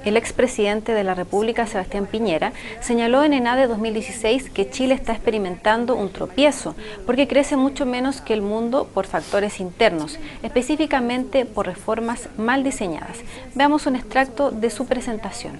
El expresidente de la República, Sebastián Piñera, señaló en ENADE 2016 que Chile está experimentando un tropiezo porque crece mucho menos que el mundo por factores internos, específicamente por reformas mal diseñadas. Veamos un extracto de su presentación.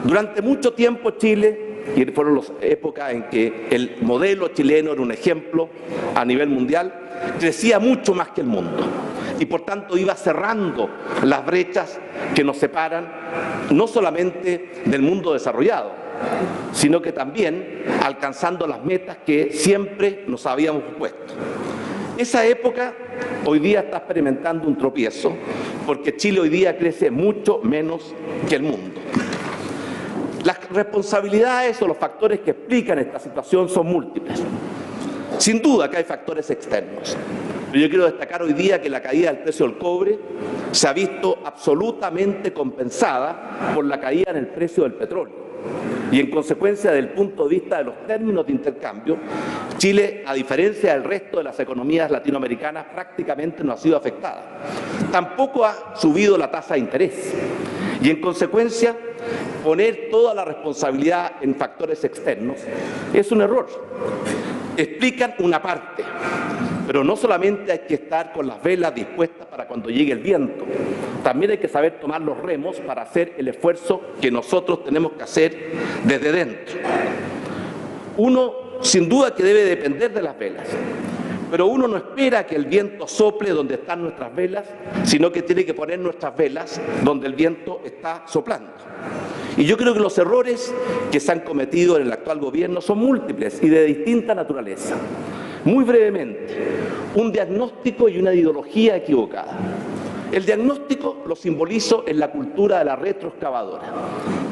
Durante mucho tiempo Chile, y fueron las épocas en que el modelo chileno era un ejemplo a nivel mundial, crecía mucho más que el mundo. Y por tanto iba cerrando las brechas que nos separan no solamente del mundo desarrollado, sino que también alcanzando las metas que siempre nos habíamos puesto. Esa época hoy día está experimentando un tropiezo, porque Chile hoy día crece mucho menos que el mundo. Las responsabilidades o los factores que explican esta situación son múltiples. Sin duda que hay factores externos. Pero yo quiero destacar hoy día que la caída del precio del cobre se ha visto absolutamente compensada por la caída en el precio del petróleo. Y en consecuencia, desde el punto de vista de los términos de intercambio, Chile, a diferencia del resto de las economías latinoamericanas, prácticamente no ha sido afectada. Tampoco ha subido la tasa de interés. Y en consecuencia, poner toda la responsabilidad en factores externos es un error. Explican una parte, pero no solamente hay que estar con las velas dispuestas para cuando llegue el viento, también hay que saber tomar los remos para hacer el esfuerzo que nosotros tenemos que hacer desde dentro. Uno, sin duda, que debe depender de las velas, pero uno no espera que el viento sople donde están nuestras velas, sino que tiene que poner nuestras velas donde el viento está soplando. Y yo creo que los errores que se han cometido en el actual gobierno son múltiples y de distinta naturaleza. Muy brevemente, un diagnóstico y una ideología equivocada. El diagnóstico lo simbolizo en la cultura de la retroexcavadora.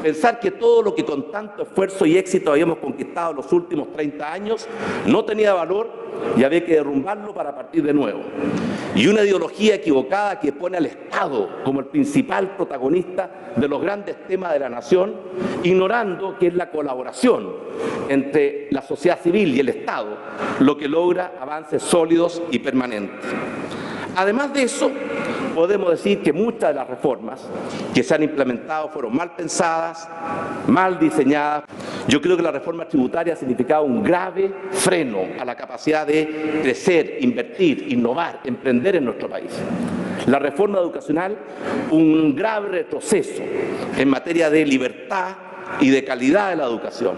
Pensar que todo lo que con tanto esfuerzo y éxito habíamos conquistado en los últimos 30 años no tenía valor y había que derrumbarlo para partir de nuevo. Y una ideología equivocada que pone al Estado como el principal protagonista de los grandes temas de la nación, ignorando que es la colaboración entre la sociedad civil y el Estado lo que logra avances sólidos y permanentes. Además de eso, podemos decir que muchas de las reformas que se han implementado fueron mal pensadas, mal diseñadas. Yo creo que la reforma tributaria ha significado un grave freno a la capacidad de crecer, invertir, innovar, emprender en nuestro país. La reforma educacional, un grave retroceso en materia de libertad y de calidad de la educación.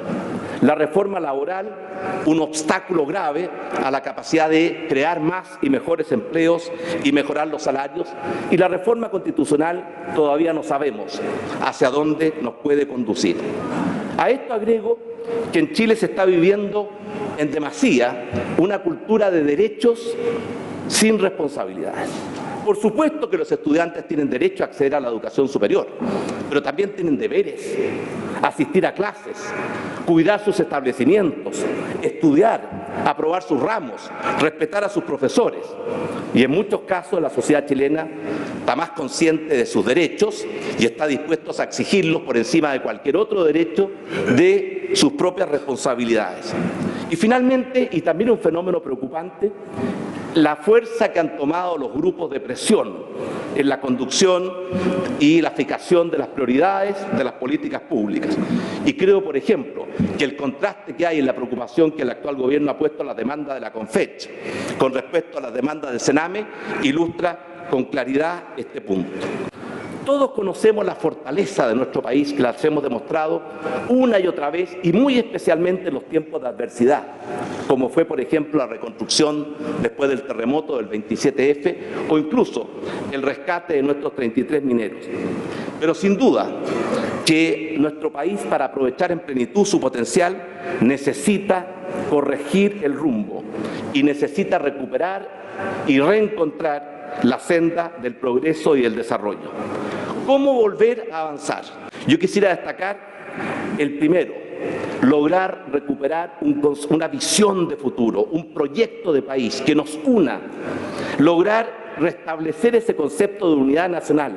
La reforma laboral, un obstáculo grave a la capacidad de crear más y mejores empleos y mejorar los salarios. Y la reforma constitucional todavía no sabemos hacia dónde nos puede conducir. A esto agrego que en Chile se está viviendo en demasía una cultura de derechos sin responsabilidades. Por supuesto que los estudiantes tienen derecho a acceder a la educación superior, pero también tienen deberes, asistir a clases, cuidar sus establecimientos, estudiar, aprobar sus ramos, respetar a sus profesores. Y en muchos casos la sociedad chilena está más consciente de sus derechos y está dispuesta a exigirlos por encima de cualquier otro derecho de sus propias responsabilidades. Y finalmente, y también un fenómeno preocupante, la fuerza que han tomado los grupos de presión en la conducción y la fijación de las prioridades de las políticas públicas. Y creo, por ejemplo, que el contraste que hay en la preocupación que el actual gobierno ha puesto a la demanda de la CONFECH con respecto a las demandas del CENAME ilustra con claridad este punto. Todos conocemos la fortaleza de nuestro país, que las hemos demostrado una y otra vez, y muy especialmente en los tiempos de adversidad, como fue, por ejemplo, la reconstrucción después del terremoto del 27F, o incluso el rescate de nuestros 33 mineros. Pero sin duda que nuestro país, para aprovechar en plenitud su potencial, necesita corregir el rumbo y necesita recuperar y reencontrar la senda del progreso y del desarrollo. ¿Cómo volver a avanzar? Yo quisiera destacar el primero, lograr recuperar una visión de futuro, un proyecto de país que nos una, lograr restablecer ese concepto de unidad nacional,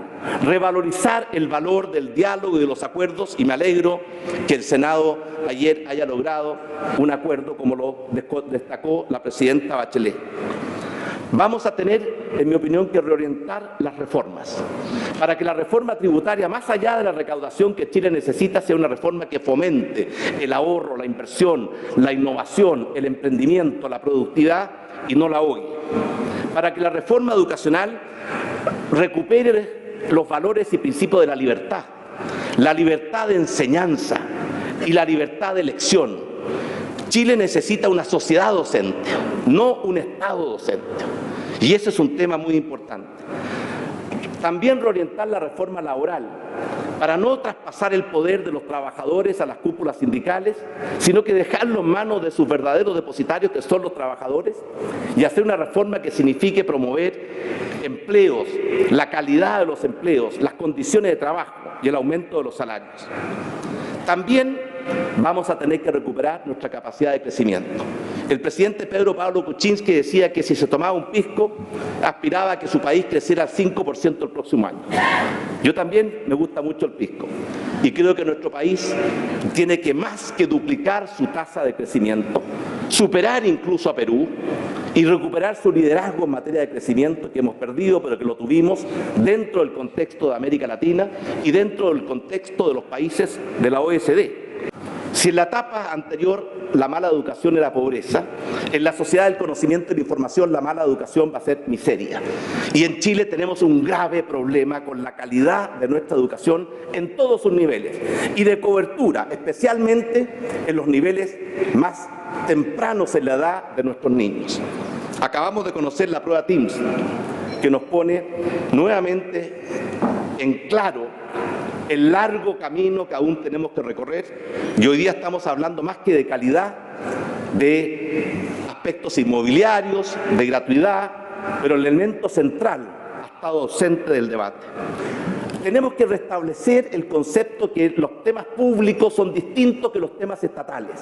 revalorizar el valor del diálogo y de los acuerdos, y me alegro que el Senado ayer haya logrado un acuerdo como lo destacó la presidenta Bachelet. Vamos a tener, en mi opinión, que reorientar las reformas, para que la reforma tributaria, más allá de la recaudación que Chile necesita, sea una reforma que fomente el ahorro, la inversión, la innovación, el emprendimiento, la productividad y no la ahogue. Para que la reforma educacional recupere los valores y principios de la libertad de enseñanza y la libertad de elección. Chile necesita una sociedad docente, no un Estado docente. Y ese es un tema muy importante. También reorientar la reforma laboral para no traspasar el poder de los trabajadores a las cúpulas sindicales, sino que dejarlo en manos de sus verdaderos depositarios, que son los trabajadores, y hacer una reforma que signifique promover empleos, la calidad de los empleos, las condiciones de trabajo y el aumento de los salarios. También vamos a tener que recuperar nuestra capacidad de crecimiento. El presidente Pedro Pablo Kuczynski decía que si se tomaba un pisco, aspiraba a que su país creciera al 5% el próximo año. Yo también me gusta mucho el pisco y creo que nuestro país tiene que más que duplicar su tasa de crecimiento, superar incluso a Perú y recuperar su liderazgo en materia de crecimiento que hemos perdido, pero que lo tuvimos dentro del contexto de América Latina y dentro del contexto de los países de la OECD. Si en la etapa anterior la mala educación era pobreza, en la sociedad del conocimiento y la información la mala educación va a ser miseria. Y en Chile tenemos un grave problema con la calidad de nuestra educación en todos sus niveles y de cobertura, especialmente en los niveles más tempranos en la edad de nuestros niños. Acabamos de conocer la prueba TIMSS, que nos pone nuevamente en claro el largo camino que aún tenemos que recorrer, y hoy día estamos hablando más que de calidad, de aspectos inmobiliarios, de gratuidad, pero el elemento central ha estado ausente del debate. Tenemos que restablecer el concepto que los temas públicos son distintos que los temas estatales.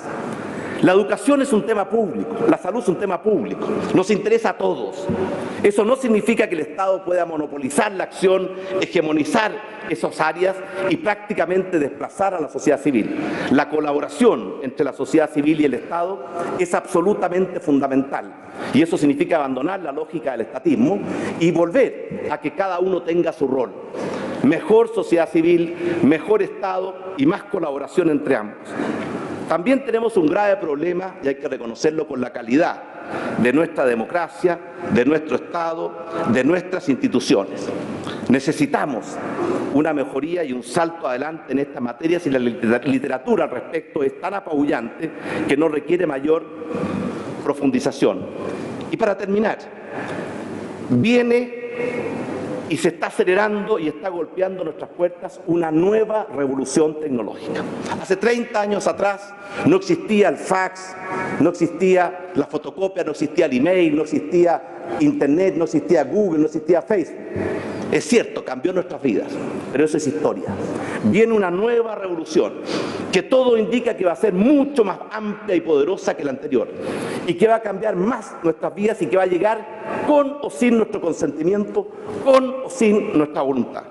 La educación es un tema público, la salud es un tema público, nos interesa a todos. Eso no significa que el Estado pueda monopolizar la acción, hegemonizar esas áreas y prácticamente desplazar a la sociedad civil. La colaboración entre la sociedad civil y el Estado es absolutamente fundamental y eso significa abandonar la lógica del estatismo y volver a que cada uno tenga su rol. Mejor sociedad civil, mejor Estado y más colaboración entre ambos. También tenemos un grave problema, y hay que reconocerlo, con la calidad de nuestra democracia, de nuestro Estado, de nuestras instituciones. Necesitamos una mejoría y un salto adelante en esta materia si la literatura al respecto es tan apabullante que no requiere mayor profundización. Y para terminar, viene y se está acelerando y está golpeando nuestras puertas una nueva revolución tecnológica. Hace 30 años atrás no existía el fax, no existía la fotocopia, no existía el email, no existía Internet, no existía Google, no existía Facebook. Es cierto, cambió nuestras vidas, pero eso es historia. Viene una nueva revolución que todo indica que va a ser mucho más amplia y poderosa que la anterior y que va a cambiar más nuestras vidas y que va a llegar con o sin nuestro consentimiento, con o sin nuestra voluntad.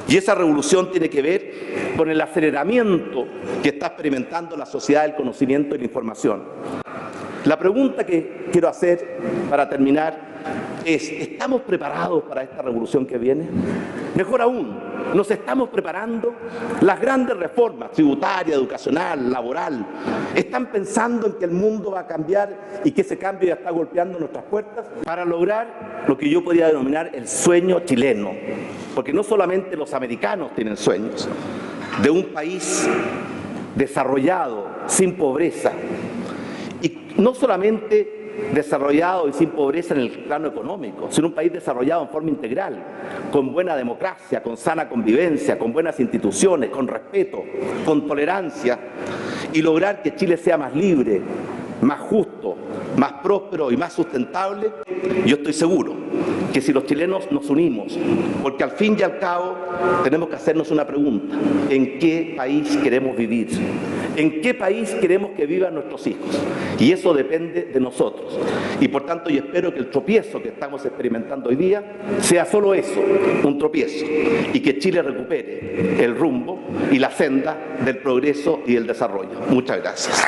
Y esa revolución tiene que ver con el aceleramiento que está experimentando la sociedad del conocimiento y la información. La pregunta que quiero hacer para terminar es, ¿estamos preparados para esta revolución que viene? Mejor aún, ¿nos estamos preparando? Las grandes reformas tributaria, educacional, laboral, ¿están pensando en que el mundo va a cambiar y que ese cambio ya está golpeando nuestras puertas? Para lograr lo que yo podría denominar el sueño chileno, porque no solamente los americanos tienen sueños, de un país desarrollado, sin pobreza, y no solamente desarrollado y sin pobreza en el plano económico, sino un país desarrollado en forma integral, con buena democracia, con sana convivencia, con buenas instituciones, con respeto, con tolerancia, y lograr que Chile sea más libre, más justo, más próspero y más sustentable. Yo estoy seguro que si los chilenos nos unimos, porque al fin y al cabo tenemos que hacernos una pregunta: ¿en qué país queremos vivir? ¿En qué país queremos que vivan nuestros hijos? Y eso depende de nosotros. Y por tanto yo espero que el tropiezo que estamos experimentando hoy día sea solo eso, un tropiezo, y que Chile recupere el rumbo y la senda del progreso y del desarrollo. Muchas gracias.